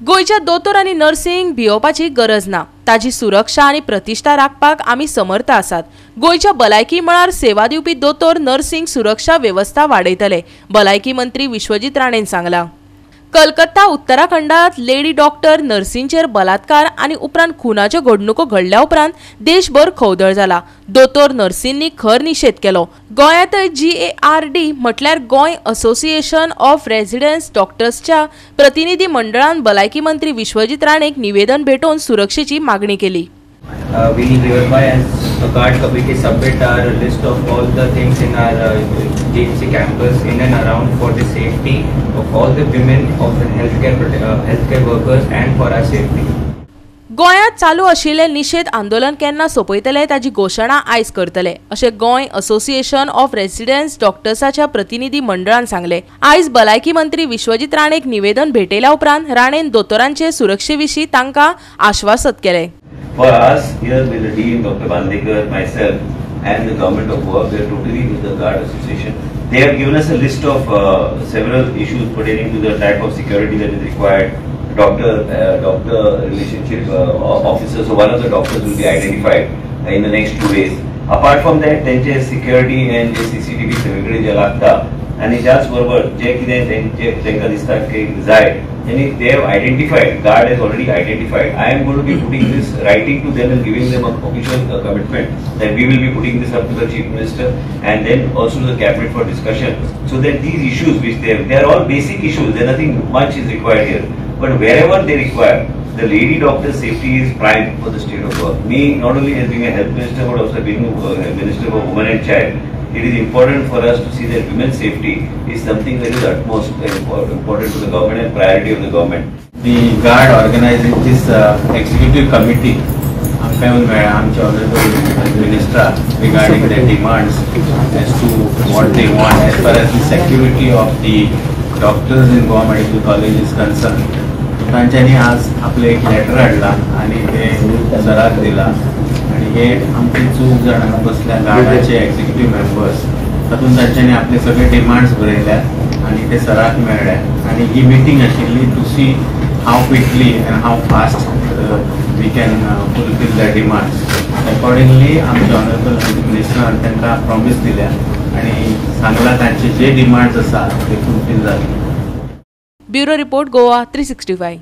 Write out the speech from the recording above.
गोयच्या दोतोर आनी नर्सिंग भिवपाची गरज ना। ताजी सुरक्षा आनी प्रतिष्ठा राखपाक आमी समर्थ आसात। गोयच्या भलायकी मळार सेवा दिवपी दोतोर नर्सिंग सुरक्षा व्यवस्था वाडयतले, भलायकी मंत्री विश्वजीत राणेन सांगला। कलकत्ता उत्तराखंडात लेडी डॉक्टर नर्सींचेर बलात्कार आनी उपरांत खुनाच्यो घडणुको घडल्या उपरांत देशभर खवदळ जाला। दोतोर नर्सींनी खर निषेध केलो। गोंयांत GARD म्हटल्यार गोंय असोसिएशन ऑफ रेसिडेंट डॉक्टर्सच्या प्रतिनिधी मंडळान भलायकी मंत्री विश्वजीत राणेक निवेदन भेटोवन सुरक्षेची मागणी केली। We hereby as a guard committee submit our list of all the things in our GMC campus in and around for the safety of all the women, of the healthcare workers and for our safety. गोंयांत चालू आशिल्ले निषेध आंदोलन केन्ना सोपयतले ताची घोशणा आयज करतले, अशें गोंय असोसिएशन ऑफ रेसिडेंट डॉक्टर्साच्या प्रतिनिधी मंडळान सांगले। आयज भलायकी मंत्री विश्वजीत राणेक निवेदन भेटयल्या उपरांत राणेन दोतोरांचे सुरक्षेविशीं तांकां आश्वासत केले। For us here with the Dean, Dr. Bandekar, myself and the Government of Goa, we are totally with the Guard Association. They have given us a list of several issues pertaining to the type of security that is required. Doctor relationship officers, so one of the doctors will be identified in the next 2 days. Apart from that, त्यांचे security and CCTV सगळे जे लागतात आणि त्याच बरोबर जे कितें तांकां दिसता की जाय they have identified, guard has already identified. I am going to be putting this, writing to them and giving them a official commitment that we will be putting this up to the Chief Minister and then also to the Cabinet for discussion, so that these issues which they are all basic issues, there nothing much is required here, but wherever they require, the lady doctor safety is prime for the state of Goa. Me, not only as being a health minister but also being a minister for women and child, it is important for us to see that women's safety is something that is utmost important to the government and priority of the government. The guard organizing this executive committee आमच्या honorable minister regarding their demands as to what they want as far as the security of the doctors in Goa Medical College is concerned. तांच्यांनी आज आपले एक letter हाडला आणि ते सराक दिला आणि हे आमची चूक जाणा बसल्या गार्डाचे एक्झिक्युटिव्ह मेंबर्स तातूंत तांच्यांनी आपले सगळे डिमांड्स बरयल्या आणि ते सराक मेळ्ळ्या आणि ही मिटींग आशिल्ली to see how quickly and how fast we can fulfil the demands. Accordingly आमच्या ऑनरेबल मिनिस्टरान तांकां प्रॉमिस दिल्या आणि सांगला तांचे जे डिमांड्स आसा ते फुलफील जाले। Bureau report Goa 365।